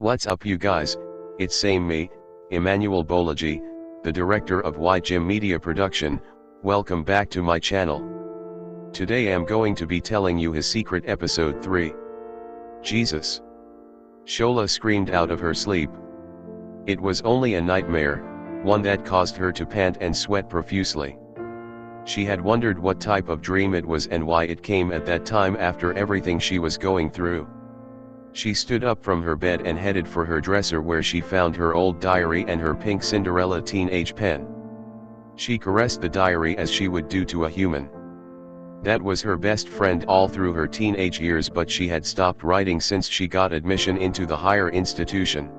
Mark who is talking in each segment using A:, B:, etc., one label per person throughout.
A: What's up you guys, it's same me, Emmanuel Bolaji, the director of White Gym Media Production. Welcome back to my channel. Today I'm going to be telling you his secret episode 3. Jesus. Shola screamed out of her sleep. It was only a nightmare, one that caused her to pant and sweat profusely. She had wondered what type of dream it was and why it came at that time after everything she was going through. She stood up from her bed and headed for her dresser where she found her old diary and her pink Cinderella teenage pen. She caressed the diary as she would do to a human. That was her best friend all through her teenage years, but she had stopped writing since she got admission into the higher institution.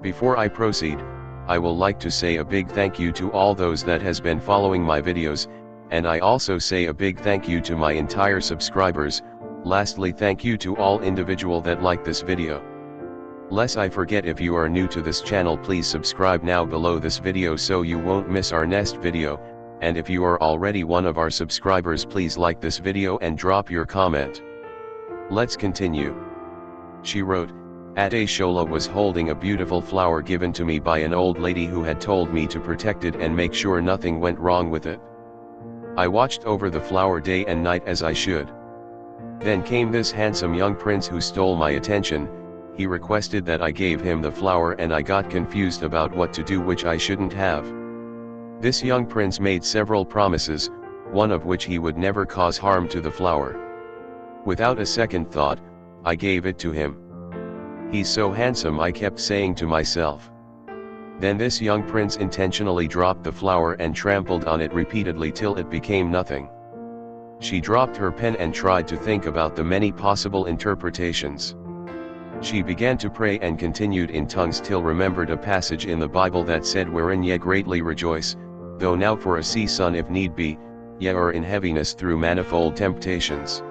A: Before I proceed, I will like to say a big thank you to all those that has been following my videos, and I also say a big thank you to my entire subscribers. Lastly, thank you to all individual that like this video. Lest I forget, if you are new to this channel, please subscribe now below this video so you won't miss our next video, and if you are already one of our subscribers, please like this video and drop your comment. Let's continue. She wrote, "Ate Shola was holding a beautiful flower given to me by an old lady who had told me to protect it and make sure nothing went wrong with it. I watched over the flower day and night as I should. Then came this handsome young prince who stole my attention. He requested that I gave him the flower and I got confused about what to do, which I shouldn't have. This young prince made several promises, one of which he would never cause harm to the flower. Without a second thought, I gave it to him. He's so handsome, I kept saying to myself. Then this young prince intentionally dropped the flower and trampled on it repeatedly till it became nothing." She dropped her pen and tried to think about the many possible interpretations. She began to pray and continued in tongues till remembered a passage in the Bible that said, "Wherein ye greatly rejoice, though now for a season if need be, ye are in heaviness through manifold temptations.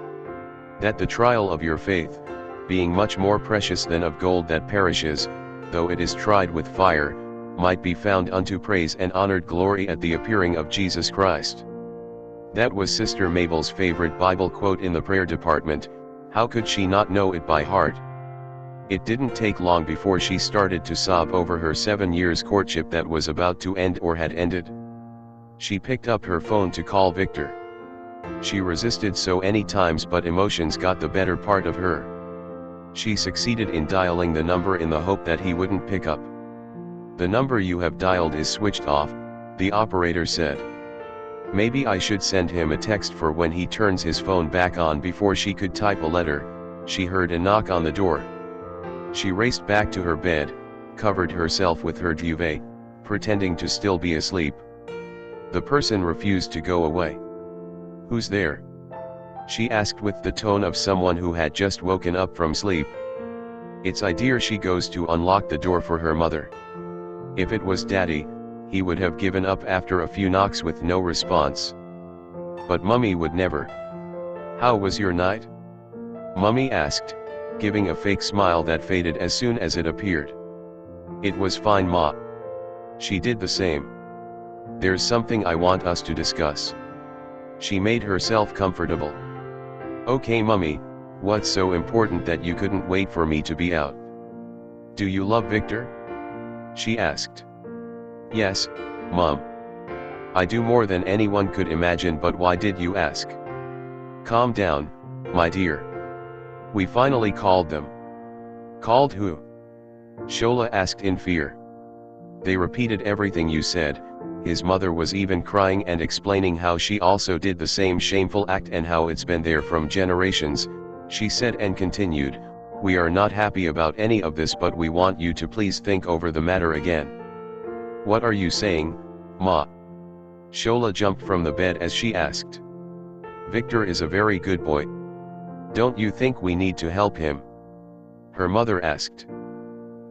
A: That the trial of your faith, being much more precious than of gold that perishes, though it is tried with fire, might be found unto praise and honored glory at the appearing of Jesus Christ." That was Sister Mabel's favorite Bible quote in the prayer department. How could she not know it by heart? It didn't take long before she started to sob over her 7 years courtship that was about to end or had ended. She picked up her phone to call Victor. She resisted so many times, but emotions got the better part of her. She succeeded in dialing the number in the hope that he wouldn't pick up. "The number you have dialed is switched off," the operator said. Maybe I should send him a text for when he turns his phone back on. Before she could type a letter, she heard a knock on the door. She raced back to her bed, covered herself with her duvet, pretending to still be asleep. The person refused to go away. "Who's there?" she asked with the tone of someone who had just woken up from sleep. "It's I, dear." She goes to unlock the door for her mother. If it was Daddy, he would have given up after a few knocks with no response. But Mummy would never. "How was your night?" Mummy asked, giving a fake smile that faded as soon as it appeared. "It was fine, Ma." She did the same. "There's something I want us to discuss." She made herself comfortable. "Okay Mummy, what's so important that you couldn't wait for me to be out?" "Do you love Victor?" she asked. "Yes, Mom. I do more than anyone could imagine, but why did you ask?" "Calm down, my dear. We finally called them." "Called who?" Shola asked in fear. "They repeated everything you said." His mother was even crying and explaining how she also did the same shameful act and how it's been there from generations. She said and continued, "We are not happy about any of this, but we want you to please think over the matter again." "What are you saying, Ma?" Shola jumped from the bed as she asked. "Victor is a very good boy. Don't you think we need to help him?" her mother asked.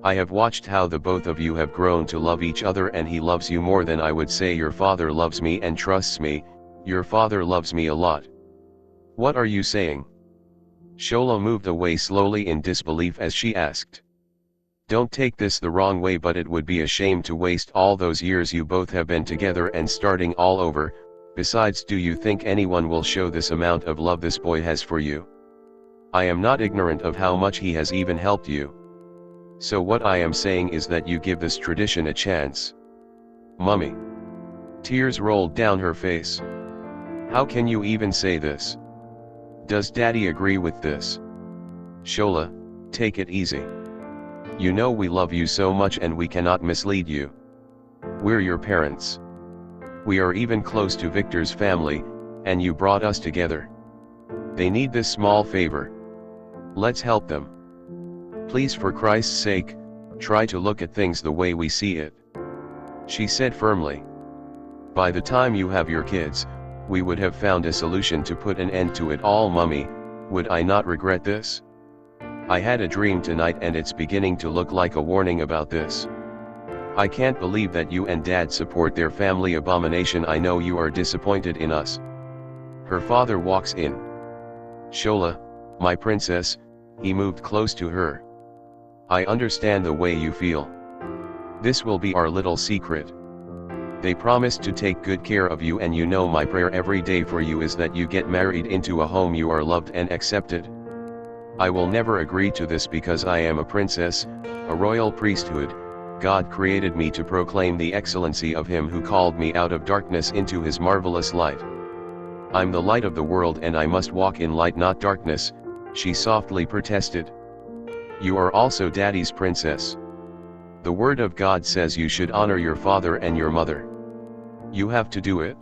A: "I have watched how the both of you have grown to love each other, and he loves you more than I would say your father loves me and trusts me. Your father loves me a lot." "What are you saying?" Shola moved away slowly in disbelief as she asked. "Don't take this the wrong way, but it would be a shame to waste all those years you both have been together and starting all over. Besides, do you think anyone will show this amount of love this boy has for you? I am not ignorant of how much he has even helped you." So what I am saying is that you give this tradition a chance. Mummy. Tears rolled down her face. How can you even say this? Does Daddy agree with this? Shola, take it easy. You know we love you so much and we cannot mislead you. We're your parents. We are even close to Victor's family, and you brought us together. They need this small favor. Let's help them. Please, for Christ's sake, try to look at things the way we see it. She said firmly. By the time you have your kids, we would have found a solution to put an end to it all. Mummy, would I not regret this? I had a dream tonight and it's beginning to look like a warning about this. I can't believe that you and Dad support their family abomination. I know you are disappointed in us. Her father walks in. Shola, my princess, he moved close to her. I understand the way you feel. This will be our little secret. They promised to take good care of you, and you know my prayer every day for you is that you get married into a home you are loved and accepted. I will never agree to this because I am a princess, a royal priesthood. God created me to proclaim the excellency of Him who called me out of darkness into His marvelous light. I'm the light of the world and I must walk in light, not darkness, she softly protested. You are also Daddy's princess. The word of God says you should honor your father and your mother. You have to do it.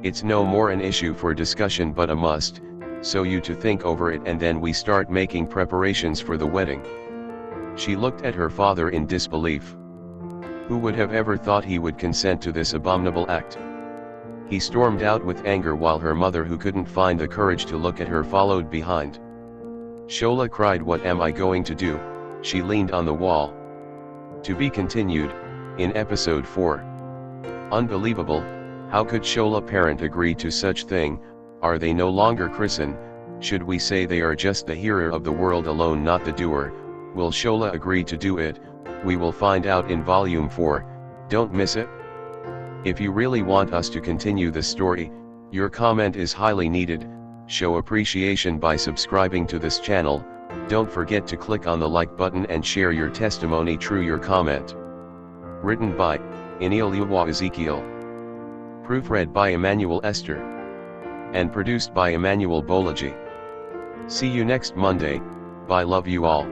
A: It's no more an issue for discussion but a must, so you to think over it and then we start making preparations for the wedding. She looked at her father in disbelief. Who would have ever thought he would consent to this abominable act? He stormed out with anger while her mother, who couldn't find the courage to look at her, followed behind. Shola cried, "What am I going to do?" She leaned on the wall. To be continued, in episode 4. Unbelievable, how could Shola parent agree to such thing? Are they no longer christen? Should we say they are just the hearer of the world alone, not the doer? Will Shola agree to do it? We will find out in volume 4, don't miss it. If you really want us to continue the story, your comment is highly needed. Show appreciation by subscribing to this channel. Don't forget to click on the like button and share your testimony through your comment. Written by Inioluwa Ezekiel. Proofread by Emmanuel Esther. And produced by Emmanuel Bolaji. See you next Monday. Bye, love you all.